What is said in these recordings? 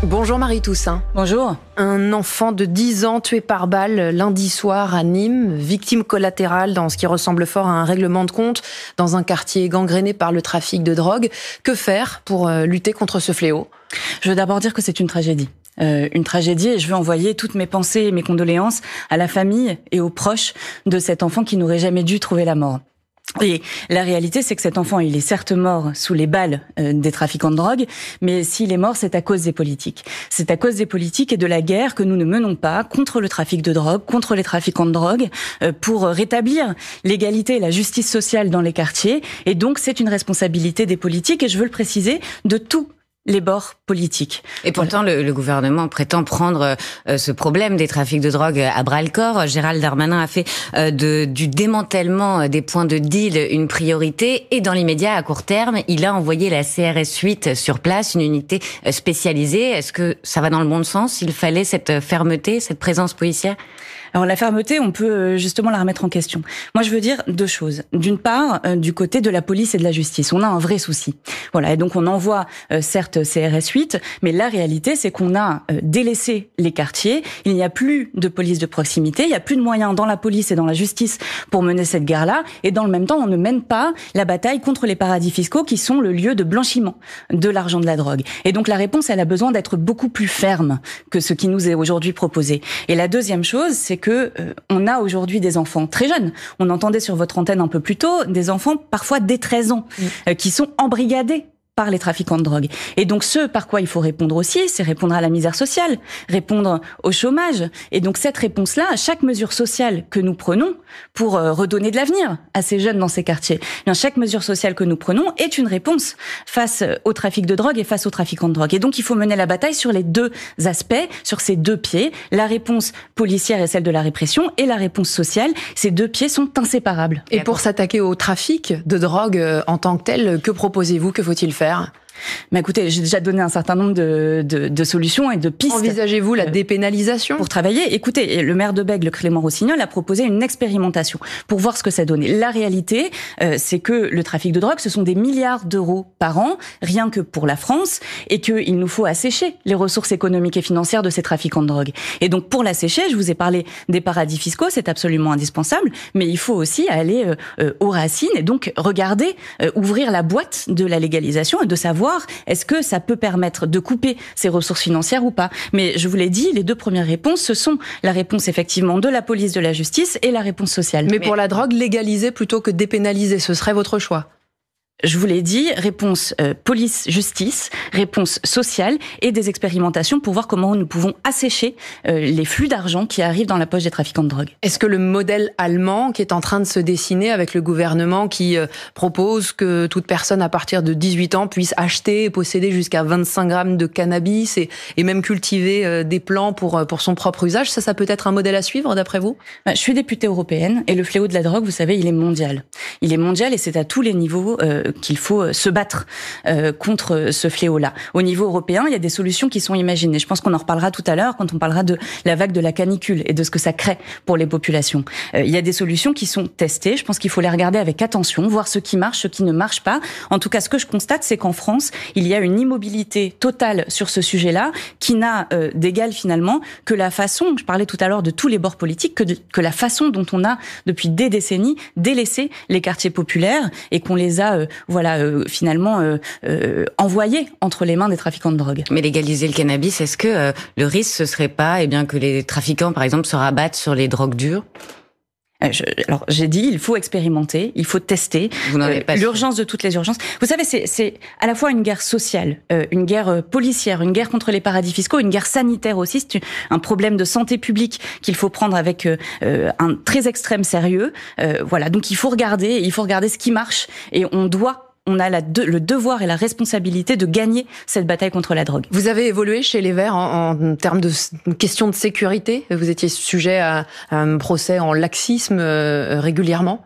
Bonjour Marie Toussaint. Bonjour. Un enfant de 10 ans tué par balle lundi soir à Nîmes, victime collatérale dans ce qui ressemble fort à un règlement de compte dans un quartier gangréné par le trafic de drogue. Que faire pour lutter contre ce fléau ? Je veux d'abord dire que c'est une tragédie. Et je veux envoyer toutes mes pensées et mes condoléances à la famille et aux proches de cet enfant qui n'aurait jamais dû trouver la mort. Et la réalité, c'est que cet enfant, il est certes mort sous les balles des trafiquants de drogue, mais s'il est mort, c'est à cause des politiques. C'est à cause des politiques et de la guerre que nous ne menons pas contre le trafic de drogue, contre les trafiquants de drogue, pour rétablir l'égalité et la justice sociale dans les quartiers. Et donc, c'est une responsabilité des politiques, et je veux le préciser, de tous les bords politiques. Et pourtant, le gouvernement prétend prendre ce problème des trafics de drogue à bras-le-corps. Gérald Darmanin a fait du démantèlement des points de deal une priorité. Et dans l'immédiat, à court terme, il a envoyé la CRS 8 sur place, une unité spécialisée. Est-ce que ça va dans le bon sens ? Il fallait cette fermeté, cette présence policière ? Alors la fermeté, on peut justement la remettre en question. Moi, je veux dire deux choses. D'une part, du côté de la police et de la justice, on a un vrai souci. Voilà, et donc on envoie certes CRS 8, mais la réalité, c'est qu'on a délaissé les quartiers. Il n'y a plus de police de proximité, il n'y a plus de moyens dans la police et dans la justice pour mener cette guerre-là. Et dans le même temps, on ne mène pas la bataille contre les paradis fiscaux qui sont le lieu de blanchiment de l'argent de la drogue. Et donc la réponse, elle a besoin d'être beaucoup plus ferme que ce qui nous est aujourd'hui proposé. Et la deuxième chose, c'est que on a aujourd'hui des enfants très jeunes. On entendait sur votre antenne un peu plus tôt des enfants parfois dès 13 ans qui sont embrigadés par les trafiquants de drogue. Et donc ce par quoi il faut répondre aussi, c'est répondre à la misère sociale, répondre au chômage. Et donc cette réponse-là, à chaque mesure sociale que nous prenons pour redonner de l'avenir à ces jeunes dans ces quartiers, bien, chaque mesure sociale que nous prenons est une réponse face au trafic de drogue et face aux trafiquants de drogue. Et donc il faut mener la bataille sur les deux aspects, sur ces deux pieds. La réponse policière est celle de la répression et la réponse sociale. Ces deux pieds sont inséparables. Et pour s'attaquer au trafic de drogue en tant que tel, que proposez-vous ? Que faut-il faire ? Mais écoutez, j'ai déjà donné un certain nombre de solutions et de pistes. Envisagez-vous la dépénalisation ? Pour travailler, écoutez, le maire de Bègles, Clément Rossignol, a proposé une expérimentation pour voir ce que ça donnait. La réalité, c'est que le trafic de drogue, ce sont des milliards d'euros par an, rien que pour la France, et qu'il nous faut assécher les ressources économiques et financières de ces trafiquants de drogue. Et donc, pour l'assécher, je vous ai parlé des paradis fiscaux, c'est absolument indispensable, mais il faut aussi aller aux racines et donc regarder, ouvrir la boîte de la légalisation et de savoir est-ce que ça peut permettre de couper ces ressources financières ou pas. Mais je vous l'ai dit, les deux premières réponses, ce sont la réponse effectivement de la police, de la justice et la réponse sociale. Mais pour la drogue, légaliser plutôt que dépénaliser, ce serait votre choix ? Je vous l'ai dit, réponse police-justice, réponse sociale et des expérimentations pour voir comment nous pouvons assécher les flux d'argent qui arrivent dans la poche des trafiquants de drogue. Est-ce que le modèle allemand qui est en train de se dessiner avec le gouvernement qui propose que toute personne à partir de 18 ans puisse acheter et posséder jusqu'à 25 grammes de cannabis et même cultiver des plants pour son propre usage, ça peut être un modèle à suivre d'après vous ? Je suis députée européenne et le fléau de la drogue, vous savez, il est mondial. Il est mondial et c'est à tous les niveaux qu'il faut se battre contre ce fléau-là. Au niveau européen, il y a des solutions qui sont imaginées. Je pense qu'on en reparlera tout à l'heure quand on parlera de la vague de la canicule et de ce que ça crée pour les populations. Il y a des solutions qui sont testées. Je pense qu'il faut les regarder avec attention, voir ce qui marche, ce qui ne marche pas. En tout cas, ce que je constate, c'est qu'en France, il y a une immobilité totale sur ce sujet-là qui n'a d'égal finalement que la façon, je parlais tout à l'heure de tous les bords politiques, que la façon dont on a depuis des décennies délaissé les quartiers populaires et qu'on les a finalement envoyés entre les mains des trafiquants de drogue. Mais légaliser le cannabis, est-ce que le risque ce serait pas que les trafiquants par exemple se rabattent sur les drogues dures ? Alors j'ai dit, il faut expérimenter, il faut tester. Vous n'en avez pas l'urgence de toutes les urgences. Vous savez, c'est à la fois une guerre sociale, une guerre policière, une guerre contre les paradis fiscaux, une guerre sanitaire aussi. C'est un problème de santé publique qu'il faut prendre avec un très extrême sérieux. Voilà, donc il faut regarder ce qui marche et on a le devoir et la responsabilité de gagner cette bataille contre la drogue. Vous avez évolué chez les Verts en termes de questions de sécurité. Vous étiez sujet à un procès en laxisme régulièrement.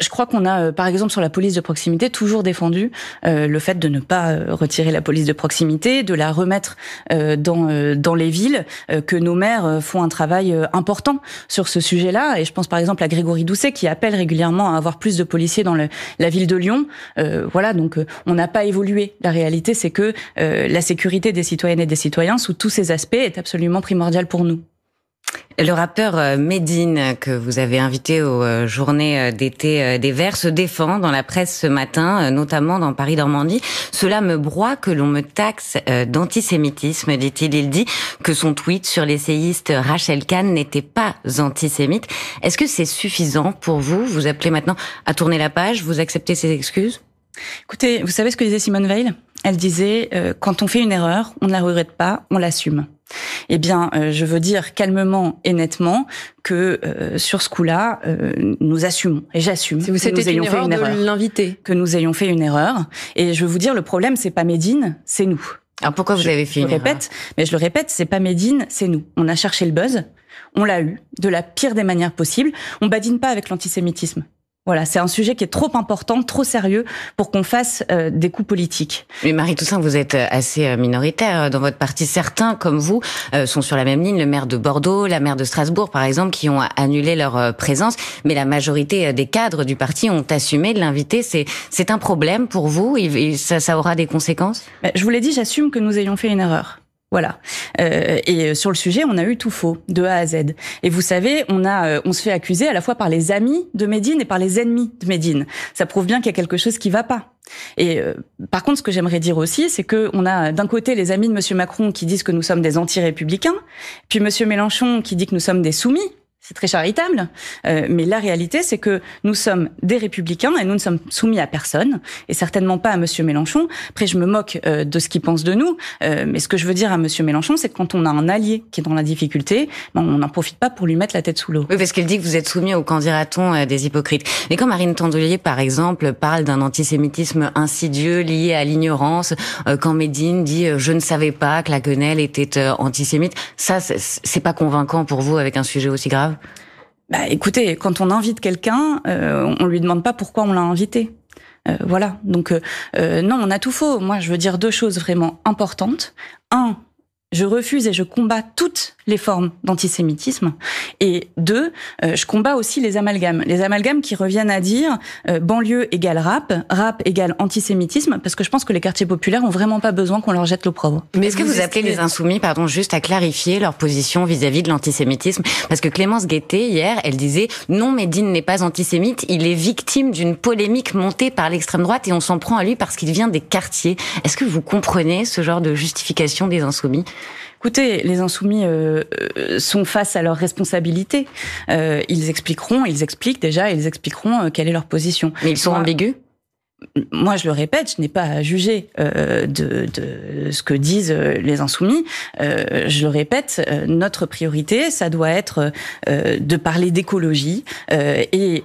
Je crois qu'on a, par exemple, sur la police de proximité, toujours défendu le fait de ne pas retirer la police de proximité, de la remettre dans les villes, que nos maires font un travail important sur ce sujet-là. Et je pense par exemple à Grégory Doucet qui appelle régulièrement à avoir plus de policiers dans la ville de Lyon. Voilà, donc on n'a pas évolué. La réalité, c'est que la sécurité des citoyennes et des citoyens, sous tous ces aspects, est absolument primordiale pour nous. Le rappeur Medine, que vous avez invité aux journées d'été des Verts, se défend dans la presse ce matin, notamment dans Paris-Normandie. Cela me broie que l'on me taxe d'antisémitisme, dit-il. Il dit que son tweet sur l'essayiste Rachel Kahn n'était pas antisémite. Est-ce que c'est suffisant pour vous? Vous appelez maintenant à tourner la page? Vous acceptez ses excuses? Écoutez, vous savez ce que disait Simone Veil? Elle disait quand on fait une erreur, on ne la regrette pas, on l'assume. Eh bien, je veux dire calmement et nettement que sur ce coup-là, nous assumons, et j'assume que nous ayons fait une erreur. De l'inviter. Que nous ayons fait une erreur. Et je veux vous dire, le problème, c'est pas Medine, c'est nous. Alors pourquoi vous avez fait une erreur? Je le répète, c'est pas Medine, c'est nous. On a cherché le buzz, on l'a eu, de la pire des manières possibles. On badine pas avec l'antisémitisme. Voilà, c'est un sujet qui est trop important, trop sérieux pour qu'on fasse des coups politiques. Mais Marie Toussaint, vous êtes assez minoritaire dans votre parti. Certains, comme vous, sont sur la même ligne. Le maire de Bordeaux, la maire de Strasbourg, par exemple, qui ont annulé leur présence. Mais la majorité des cadres du parti ont assumé de l'inviter. C'est un problème pour vous et ça aura des conséquences? Je vous l'ai dit, j'assume que nous ayons fait une erreur. Voilà. Et sur le sujet, on a eu tout faux, de A à Z. Et vous savez, on se fait accuser à la fois par les amis de Medine et par les ennemis de Medine. Ça prouve bien qu'il y a quelque chose qui va pas. Et par contre, ce que j'aimerais dire aussi, c'est que on a d'un côté les amis de Monsieur Macron qui disent que nous sommes des anti-républicains, puis Monsieur Mélenchon qui dit que nous sommes des soumis. C'est très charitable, mais la réalité, c'est que nous sommes des républicains et nous ne sommes soumis à personne, et certainement pas à Monsieur Mélenchon. Après, je me moque de ce qu'il pense de nous, mais ce que je veux dire à Monsieur Mélenchon, c'est que quand on a un allié qui est dans la difficulté, on n'en profite pas pour lui mettre la tête sous l'eau. Oui, parce qu'il dit que vous êtes soumis au qu'en dira-t-on des hypocrites. Mais quand Marine Tondelier, par exemple, parle d'un antisémitisme insidieux lié à l'ignorance, quand Medine dit « je ne savais pas que la quenelle était antisémite », ça, c'est pas convaincant pour vous avec un sujet aussi grave? Écoutez, quand on invite quelqu'un, on lui demande pas pourquoi on l'a invité. Voilà. Donc non, on a tout faux. Moi, je veux dire deux choses vraiment importantes. Un, je refuse et je combats toutes les formes d'antisémitisme. Et deux, je combats aussi les amalgames. Les amalgames qui reviennent à dire banlieue égale rap égale antisémitisme, parce que je pense que les quartiers populaires ont vraiment pas besoin qu'on leur jette l'opprobre. Mais est-ce que vous appelez les insoumis, juste à clarifier leur position vis-à-vis de l'antisémitisme? Parce que Clémence Guettet, hier, elle disait « Non, Medine n'est pas antisémite, il est victime d'une polémique montée par l'extrême droite et on s'en prend à lui parce qu'il vient des quartiers ». Est-ce que vous comprenez ce genre de justification des insoumis? Écoutez, les insoumis sont face à leurs responsabilités. Ils expliquent quelle est leur position. Mais ils sont ambigus? Moi, je le répète, je n'ai pas à juger de ce que disent les insoumis. Je le répète, notre priorité, ça doit être de parler d'écologie. Et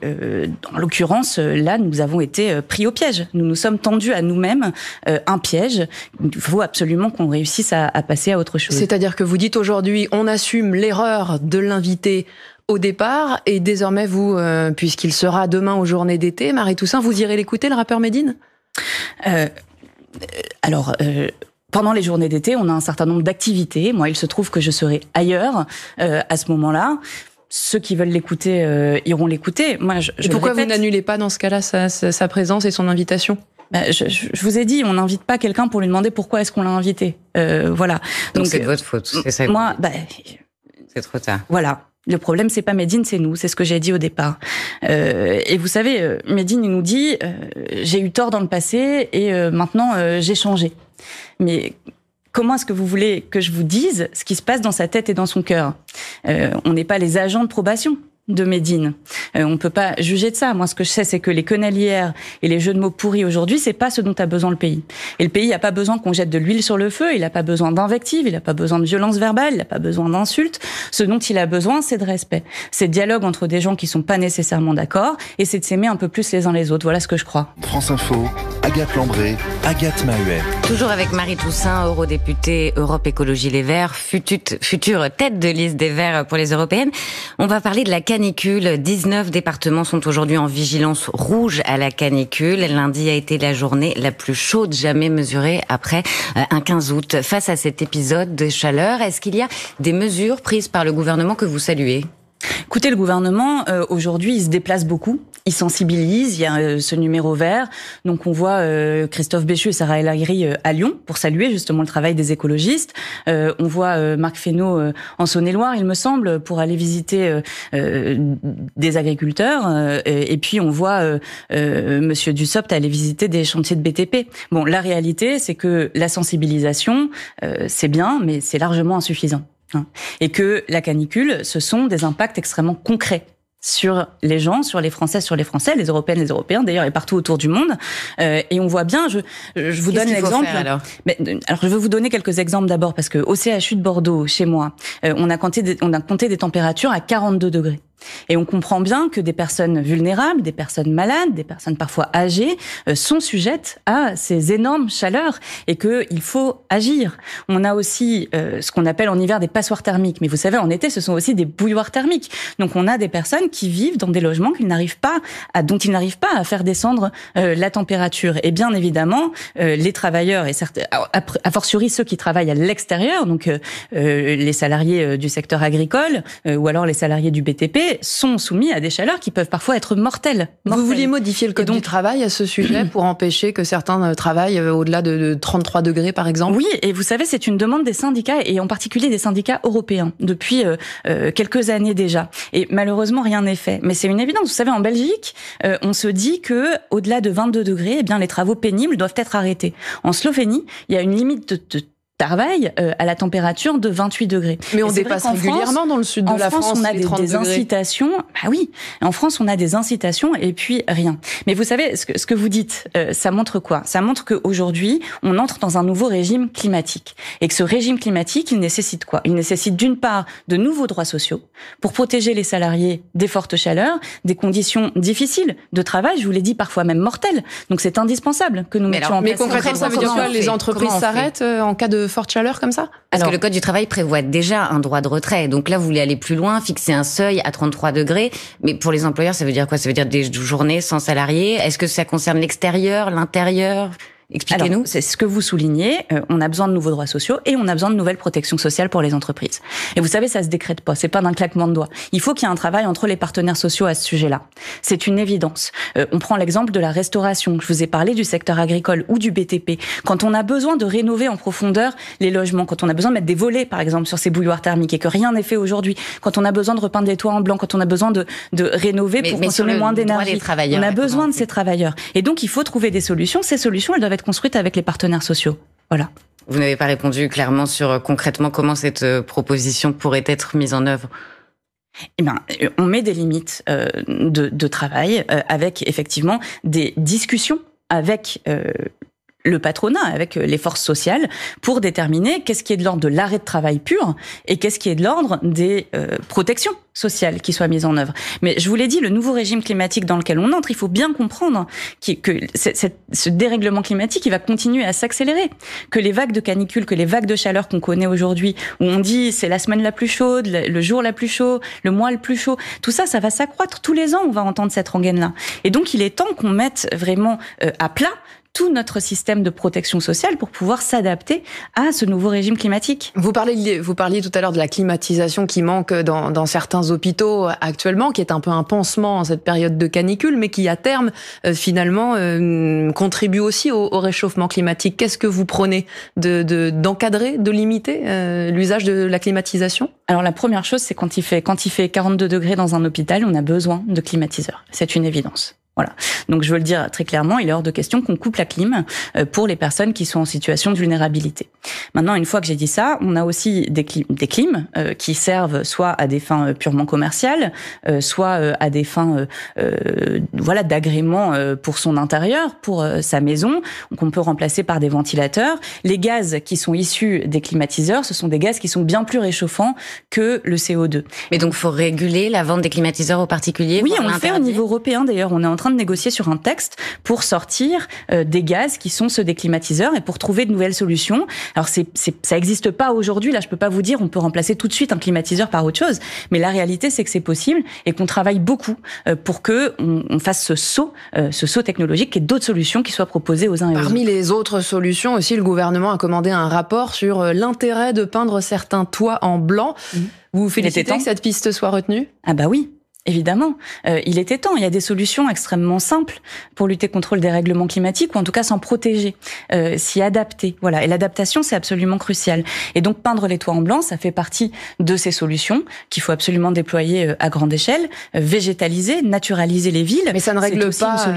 en l'occurrence, là, nous avons été pris au piège. Nous nous sommes tendus à nous-mêmes un piège. Il faut absolument qu'on réussisse à passer à autre chose. C'est-à-dire que vous dites aujourd'hui, on assume l'erreur de l'inviter au départ, et désormais vous, puisqu'il sera demain aux journées d'été, Marie Toussaint, vous irez l'écouter, le rappeur Medine? Pendant les journées d'été, on a un certain nombre d'activités. Moi, il se trouve que je serai ailleurs à ce moment-là. Ceux qui veulent l'écouter iront l'écouter. Moi, et pourquoi vous n'annulez pas dans ce cas-là sa présence et son invitation? Je vous ai dit, on n'invite pas quelqu'un pour lui demander pourquoi est-ce qu'on l'a invité. Voilà. Donc c'est de votre faute, c'est ça? Moi, c'est trop tard. Voilà. Le problème, c'est pas Medine, c'est nous. C'est ce que j'ai dit au départ. Et vous savez, Medine, il nous dit j'ai eu tort dans le passé et maintenant j'ai changé. Mais comment est-ce que vous voulez que je vous dise ce qui se passe dans sa tête et dans son cœur? On n'est pas les agents de probation de Medine. On peut pas juger de ça. Moi, ce que je sais, c'est que les quenelle-hier et les jeux de mots pourris aujourd'hui, c'est pas ce dont a besoin le pays. Et le pays n'a pas besoin qu'on jette de l'huile sur le feu, il n'a pas besoin d'invectives, il n'a pas besoin de violence verbale, il n'a pas besoin d'insultes. Ce dont il a besoin, c'est de respect. C'est de dialogue entre des gens qui sont pas nécessairement d'accord, et c'est de s'aimer un peu plus les uns les autres. Voilà ce que je crois. France Info, Agathe Lambré, Agathe Mahuet. Toujours avec Marie Toussaint, eurodéputée Europe Écologie Les Verts, future tête de liste des Verts pour les européennes. On va parler de la canicule. 19 départements sont aujourd'hui en vigilance rouge à la canicule. Lundi a été la journée la plus chaude jamais mesurée après un 15 août. Face à cet épisode de chaleur, est-ce qu'il y a des mesures prises par le gouvernement que vous saluez ? Écoutez, le gouvernement, aujourd'hui, il se déplace beaucoup. Il sensibilise, il y a ce numéro vert. Donc on voit Christophe Béchu et Sarah El Haïry à Lyon pour saluer justement le travail des écologistes. On voit Marc Fesneau en Saône-et-Loire, il me semble, pour aller visiter des agriculteurs. Et puis on voit Monsieur Dussopt aller visiter des chantiers de BTP. Bon, la réalité, c'est que la sensibilisation, c'est bien, mais c'est largement insuffisant. Et que la canicule, ce sont des impacts extrêmement concrets sur les gens, sur les Français, les Européennes, les Européens, d'ailleurs, et partout autour du monde. Et on voit bien, je vous donne l'exemple. Alors, je vais vous donner quelques exemples d'abord, parce que au CHU de Bordeaux, chez moi, on a compté des températures à 42 degrés. Et on comprend bien que des personnes vulnérables, des personnes malades, des personnes parfois âgées sont sujettes à ces énormes chaleurs et qu'il faut agir. On a aussi ce qu'on appelle en hiver des passoires thermiques. Mais vous savez, en été, ce sont aussi des bouilloires thermiques. Donc on a des personnes qui vivent dans des logements dont ils n'arrivent pas à faire descendre la température. Et bien évidemment, les travailleurs, et certes, a fortiori ceux qui travaillent à l'extérieur, donc les salariés du secteur agricole ou alors les salariés du BTP, sont soumis à des chaleurs qui peuvent parfois être mortelles. Vous vouliez modifier le code du travail à ce sujet pour empêcher que certains travaillent au-delà de 33 degrés, par exemple ? Oui, et vous savez, c'est une demande des syndicats, et en particulier des syndicats européens, depuis quelques années déjà. Et malheureusement, rien n'est fait. Mais c'est une évidence. Vous savez, en Belgique, on se dit que au-delà de 22 degrés, eh bien, les travaux pénibles doivent être arrêtés. En Slovénie, il y a une limite de travail à la température de 28 degrés. Mais on dépasse régulièrement dans le sud de la France. En France, on a des incitations. Bah oui, en France, on a des incitations et puis rien. Mais vous savez, ce que vous dites, ça montre quoi ? Ça montre qu'aujourd'hui, on entre dans un nouveau régime climatique. Et que ce régime climatique, il nécessite quoi ? Il nécessite d'une part de nouveaux droits sociaux pour protéger les salariés des fortes chaleurs, des conditions difficiles de travail, je vous l'ai dit, parfois même mortelles. Donc c'est indispensable que nous mettions en place. Mais concrètement, ça veut dire quoi ? Les entreprises s'arrêtent en cas de forte chaleur comme ça ? Parce que le Code du travail prévoit déjà un droit de retrait. Donc là, vous voulez aller plus loin, fixer un seuil à 33 degrés. Mais pour les employeurs, ça veut dire quoi ? Ça veut dire des journées sans salariés ? Est-ce que ça concerne l'extérieur, l'intérieur ? Expliquez-nous. Alors, c'est ce que vous soulignez. On a besoin de nouveaux droits sociaux et on a besoin de nouvelles protections sociales pour les entreprises. Et vous savez, ça se décrète pas. C'est pas d'un claquement de doigts. Il faut qu'il y ait un travail entre les partenaires sociaux à ce sujet-là. C'est une évidence. On prend l'exemple de la restauration. Je vous ai parlé du secteur agricole ou du BTP. Quand on a besoin de rénover en profondeur les logements, quand on a besoin de mettre des volets, par exemple, sur ces bouilloires thermiques et que rien n'est fait aujourd'hui, quand on a besoin de repeindre les toits en blanc, quand on a besoin de rénover pour consommer moins d'énergie, on a besoin de ces travailleurs. Et donc, il faut trouver des solutions. Ces solutions, elles doivent être construite avec les partenaires sociaux. Voilà. Vous n'avez pas répondu clairement sur concrètement comment cette proposition pourrait être mise en œuvre. Eh ben, on met des limites de travail avec effectivement des discussions avec le patronat, avec les forces sociales, pour déterminer qu'est-ce qui est de l'ordre de l'arrêt de travail pur et qu'est-ce qui est de l'ordre des protections sociales qui soient mises en œuvre. Mais je vous l'ai dit, le nouveau régime climatique dans lequel on entre, il faut bien comprendre que ce dérèglement climatique, il va continuer à s'accélérer. Que les vagues de canicule, que les vagues de chaleur qu'on connaît aujourd'hui, où on dit c'est la semaine la plus chaude, le jour la plus chaud, le mois le plus chaud, tout ça, ça va s'accroître. Tous les ans, on va entendre cette rengaine-là. Et donc, il est temps qu'on mette vraiment à plat tout notre système de protection sociale pour pouvoir s'adapter à ce nouveau régime climatique. Vous parliez tout à l'heure de la climatisation qui manque dans certains hôpitaux actuellement, qui est un peu un pansement en cette période de canicule, mais qui à terme finalement contribue aussi au réchauffement climatique. Qu'est-ce que vous prenez d'encadrer, de limiter l'usage de la climatisation ? Alors la première chose, c'est quand il fait 42 degrés dans un hôpital, on a besoin de climatiseurs. C'est une évidence. Voilà. Donc je veux le dire très clairement, il est hors de question qu'on coupe la clim pour les personnes qui sont en situation de vulnérabilité. Maintenant, une fois que j'ai dit ça, on a aussi des clims qui servent soit à des fins purement commerciales, soit à des fins d'agrément pour son intérieur, pour sa maison, qu'on peut remplacer par des ventilateurs. Les gaz qui sont issus des climatiseurs, ce sont des gaz qui sont bien plus réchauffants que le CO2. Mais donc, faut réguler la vente des climatiseurs aux particuliers ? Oui, on le fait au niveau européen d'ailleurs. On est en train train de négocier sur un texte pour sortir des gaz qui sont ceux des climatiseurs et pour trouver de nouvelles solutions. Alors ça n'existe pas aujourd'hui, là je peux pas vous dire on peut remplacer tout de suite un climatiseur par autre chose, mais la réalité c'est que c'est possible et qu'on travaille beaucoup pour que on fasse ce saut technologique, qu'il y ait d'autres solutions qui soient proposées aux uns et aux autres. Parmi les autres solutions aussi, le gouvernement a commandé un rapport sur l'intérêt de peindre certains toits en blanc. Vous vous félicitez que cette piste soit retenue ? Ah bah oui. Évidemment, il était temps. Il y a des solutions extrêmement simples pour lutter contre le dérèglement climatique, ou en tout cas s'en protéger, s'y adapter. Voilà. Et l'adaptation, c'est absolument crucial. Et donc peindre les toits en blanc, ça fait partie de ces solutions qu'il faut absolument déployer à grande échelle, végétaliser, naturaliser les villes. Mais ça ne règle pas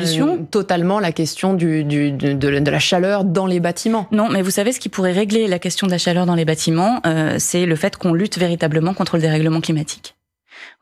totalement la question de la chaleur dans les bâtiments. Non, mais vous savez, ce qui pourrait régler la question de la chaleur dans les bâtiments, c'est le fait qu'on lutte véritablement contre le dérèglement climatique.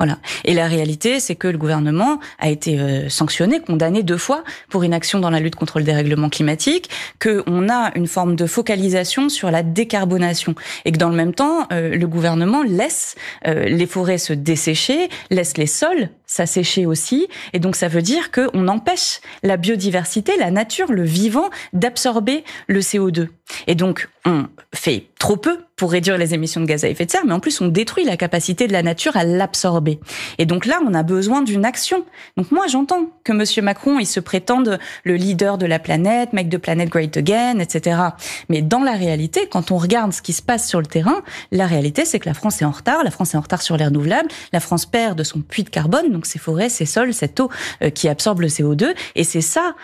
Voilà. Et la réalité, c'est que le gouvernement a été sanctionné, condamné 2 fois pour inaction dans la lutte contre le dérèglement climatique, qu'on a une forme de focalisation sur la décarbonation et que dans le même temps, le gouvernement laisse les forêts se dessécher, laisse les sols s'assécher aussi, et donc ça veut dire qu'on empêche la biodiversité, la nature, le vivant d'absorber le CO2. Et donc on fait trop peu pour réduire les émissions de gaz à effet de serre, mais en plus on détruit la capacité de la nature à l'absorber. Et donc là, on a besoin d'une action. Donc moi, j'entends que Monsieur Macron, il se prétende le leader de la planète, make the planet great again, etc. Mais dans la réalité, quand on regarde ce qui se passe sur le terrain, la réalité, c'est que la France est en retard. La France est en retard sur les renouvelables. La France perd de son puits de carbone, donc ses forêts, ses sols, cette eau qui absorbe le CO2. Et c'est ça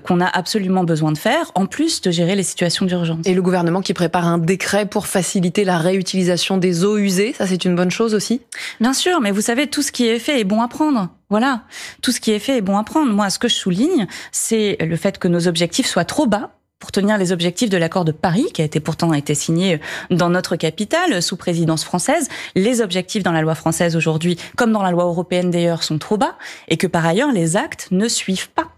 qu'on a absolument besoin de faire, en plus de gérer les situations d'urgence. Et le gouvernement qui prépare un décret pour faciliter la réutilisation des eaux usées, ça c'est une bonne chose aussi ? Bien sûr, mais vous savez, tout ce qui est fait est bon à prendre. Voilà, tout ce qui est fait est bon à prendre. Moi, ce que je souligne, c'est le fait que nos objectifs soient trop bas pour tenir les objectifs de l'accord de Paris, qui a pourtant été signé dans notre capitale, sous présidence française. Les objectifs dans la loi française aujourd'hui, comme dans la loi européenne d'ailleurs, sont trop bas, et que par ailleurs, les actes ne suivent pas.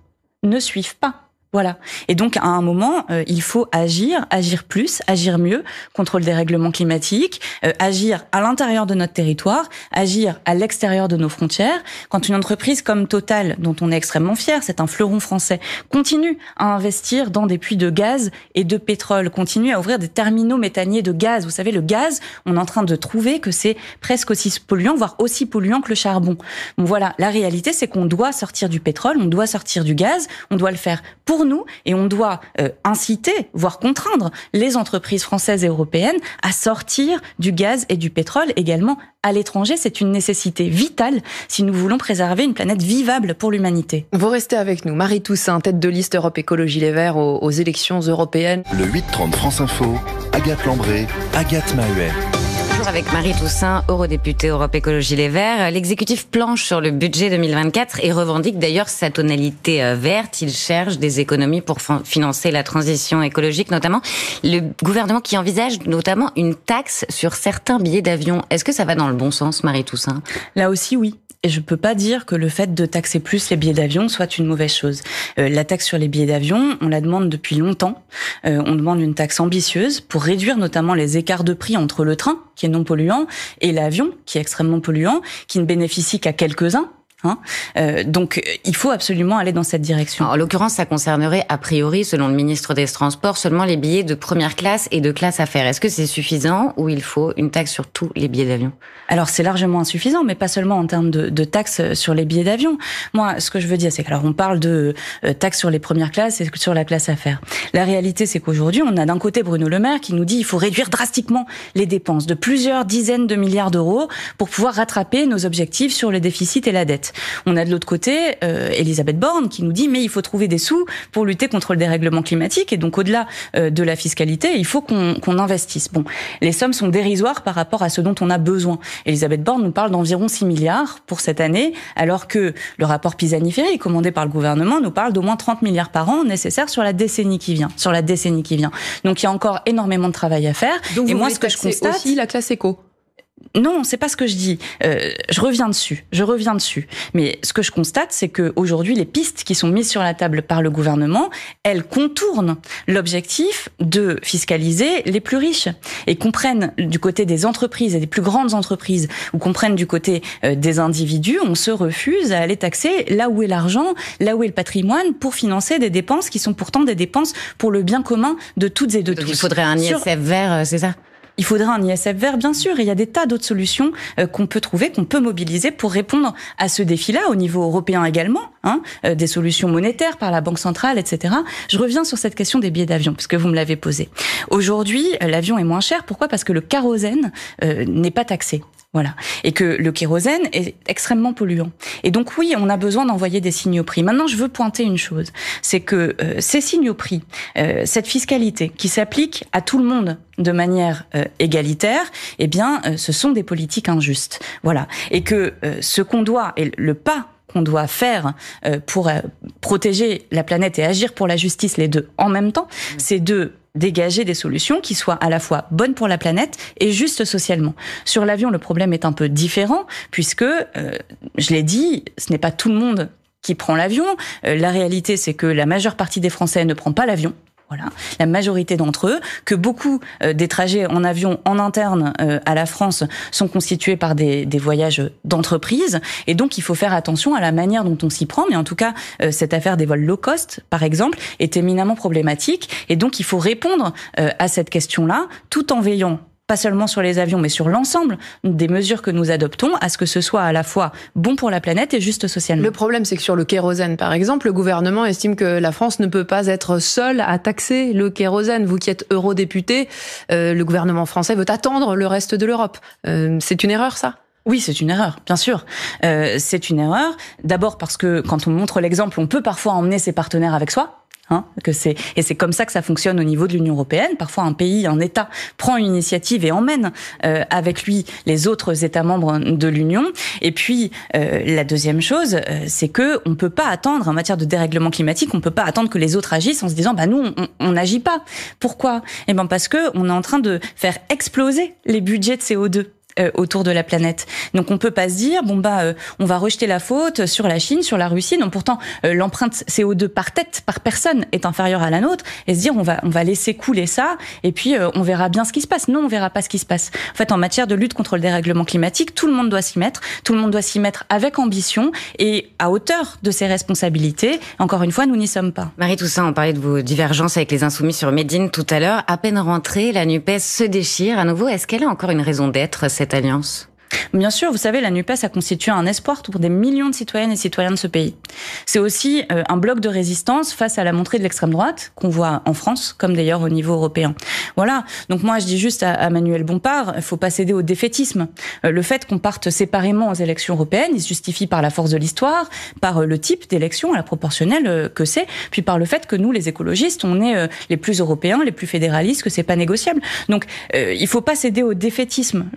Voilà. Et donc, à un moment, il faut agir plus, agir mieux contre le dérèglement climatique, agir à l'intérieur de notre territoire, agir à l'extérieur de nos frontières. Quand une entreprise comme Total, dont on est extrêmement fier, c'est un fleuron français, continue à investir dans des puits de gaz et de pétrole, continue à ouvrir des terminaux méthaniers de gaz. Vous savez, le gaz, on est en train de trouver que c'est presque aussi polluant, voire aussi polluant que le charbon. Bon, voilà. La réalité, c'est qu'on doit sortir du pétrole, on doit sortir du gaz, on doit le faire pour nous, et on doit inciter, voire contraindre les entreprises françaises et européennes à sortir du gaz et du pétrole également à l'étranger. C'est une nécessité vitale si nous voulons préserver une planète vivable pour l'humanité. Vous restez avec nous. Marie Toussaint, tête de liste Europe Écologie Les Verts aux élections européennes. Le 8-30 France Info, Agathe Lambré, Agathe Mahuet. Avec Marie Toussaint, eurodéputée Europe Écologie Les Verts. L'exécutif planche sur le budget 2024 et revendique d'ailleurs sa tonalité verte. Il cherche des économies pour financer la transition écologique, notamment le gouvernement qui envisage notamment une taxe sur certains billets d'avion. Est-ce que ça va dans le bon sens, Marie Toussaint ? Là aussi, oui. Et je peux pas dire que le fait de taxer plus les billets d'avion soit une mauvaise chose. La taxe sur les billets d'avion, on la demande depuis longtemps. On demande une taxe ambitieuse pour réduire notamment les écarts de prix entre le train, qui est non polluant, et l'avion, qui est extrêmement polluant, qui ne bénéficie qu'à quelques-uns. Donc, il faut absolument aller dans cette direction. En l'occurrence, ça concernerait, a priori, selon le ministre des Transports, seulement les billets de première classe et de classe affaires. Est-ce que c'est suffisant ou il faut une taxe sur tous les billets d'avion ? Alors, c'est largement insuffisant, mais pas seulement en termes de taxes sur les billets d'avion. Moi, ce que je veux dire, c'est que, alors, on parle de taxes sur les premières classes et sur la classe affaires. La réalité, c'est qu'aujourd'hui, on a d'un côté Bruno Le Maire qui nous dit qu'il faut réduire drastiquement les dépenses de plusieurs dizaines de milliards d'euros pour pouvoir rattraper nos objectifs sur le déficit et la dette. On a de l'autre côté Elisabeth Borne qui nous dit mais il faut trouver des sous pour lutter contre le dérèglement climatique et donc au-delà de la fiscalité, il faut qu'on investisse. Bon, les sommes sont dérisoires par rapport à ce dont on a besoin. Elisabeth Borne nous parle d'environ 6 milliards pour cette année, alors que le rapport Pisani-Ferry, commandé par le gouvernement, nous parle d'au moins 30 milliards par an nécessaires sur la décennie qui vient. Donc il y a encore énormément de travail à faire. Donc et vous moi, ce que je constate aussi la classe éco. Non, c'est pas ce que je dis. Je reviens dessus. Mais ce que je constate, c'est que aujourd'hui, les pistes qui sont mises sur la table par le gouvernement, elles contournent l'objectif de fiscaliser les plus riches et qu'on prenne du côté des entreprises et des plus grandes entreprises ou qu'on prenne du côté des individus, on se refuse à aller taxer là où est l'argent, là où est le patrimoine pour financer des dépenses qui sont pourtant des dépenses pour le bien commun de toutes et de tous. Donc il faudrait un ISF vert, c'est ça ? Il faudra un ISF vert, bien sûr, et il y a des tas d'autres solutions qu'on peut trouver, qu'on peut mobiliser pour répondre à ce défi-là, au niveau européen également, des solutions monétaires par la Banque centrale, etc. Je reviens sur cette question des billets d'avion, puisque vous me l'avez posée. Aujourd'hui, l'avion est moins cher. Pourquoi ? Parce que le kérosène n'est pas taxé. Voilà. Et que le kérosène est extrêmement polluant. Et donc oui, on a besoin d'envoyer des signaux prix. Maintenant, je veux pointer une chose. C'est que ces signaux prix, cette fiscalité qui s'applique à tout le monde de manière égalitaire, eh bien, ce sont des politiques injustes. Voilà. Et que ce qu'on doit, et le pas qu'on doit faire pour protéger la planète et agir pour la justice, les deux en même temps, c'est de dégager des solutions qui soient à la fois bonnes pour la planète et justes socialement. Sur l'avion, le problème est un peu différent puisque, je l'ai dit, ce n'est pas tout le monde qui prend l'avion. La réalité, c'est que la majeure partie des Français ne prend pas l'avion. Voilà, la majorité d'entre eux, que beaucoup des trajets en avion en interne à la France sont constitués par des voyages d'entreprise, et donc il faut faire attention à la manière dont on s'y prend, mais en tout cas, cette affaire des vols low cost, par exemple, est éminemment problématique, et donc il faut répondre à cette question-là, tout en veillant pas seulement sur les avions, mais sur l'ensemble des mesures que nous adoptons, à ce que ce soit à la fois bon pour la planète et juste socialement. Le problème, c'est que sur le kérosène, par exemple, le gouvernement estime que la France ne peut pas être seule à taxer le kérosène. Vous qui êtes eurodéputé, le gouvernement français veut attendre le reste de l'Europe. C'est une erreur, ça ? Oui, c'est une erreur, bien sûr. C'est une erreur. D'abord parce que quand on montre l'exemple, on peut parfois emmener ses partenaires avec soi. Et c'est comme ça que ça fonctionne au niveau de l'Union européenne. Parfois, un pays, un État prend une initiative et emmène avec lui les autres États membres de l'Union. Et puis, la deuxième chose, c'est que on peut pas attendre en matière de dérèglement climatique, on peut pas attendre que les autres agissent en se disant, bah nous, on n'agit pas. Pourquoi ? Eh ben parce que on est en train de faire exploser les budgets de CO2. Autour de la planète. Donc on peut pas se dire on va rejeter la faute sur la Chine, sur la Russie. Donc pourtant l'empreinte CO2 par tête, par personne est inférieure à la nôtre, et se dire on va laisser couler ça et puis on verra bien ce qui se passe. Non, on verra pas ce qui se passe. En fait, en matière de lutte contre le dérèglement climatique, tout le monde doit s'y mettre. Tout le monde doit s'y mettre avec ambition et à hauteur de ses responsabilités. Encore une fois, nous n'y sommes pas. Marie Toussaint, on parlait de vos divergences avec les Insoumis sur Médine tout à l'heure. À peine rentrée, la NUPES se déchire à nouveau. Est-ce qu'elle a encore une raison d'être, cette alliance ? Bien sûr, vous savez, la NUPES a constitué un espoir pour des millions de citoyennes et citoyens de ce pays. C'est aussi un bloc de résistance face à la montée de l'extrême droite qu'on voit en France, comme d'ailleurs au niveau européen. Voilà. Donc moi, je dis juste à Manuel Bompard, il faut pas céder au défaitisme. Le fait qu'on parte séparément aux élections européennes, il se justifie par la force de l'histoire, par le type d'élection à la proportionnelle que c'est, puis par le fait que nous, les écologistes, on est les plus européens, les plus fédéralistes, que c'est pas négociable. Donc il faut pas céder au défaitisme.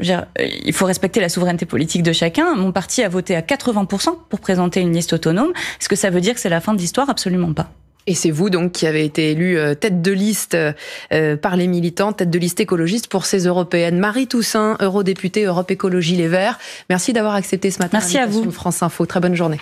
Il faut respecter la souveraineté politique de chacun. Mon parti a voté à 80% pour présenter une liste autonome. Est-ce que ça veut dire que c'est la fin de l'histoire ? Absolument pas. Et c'est vous donc qui avez été élu tête de liste par les militants, tête de liste écologiste pour ces européennes. Marie Toussaint, eurodéputée Europe Écologie Les Verts. Merci d'avoir accepté ce matin. Merci à vous. France Info. Très bonne journée.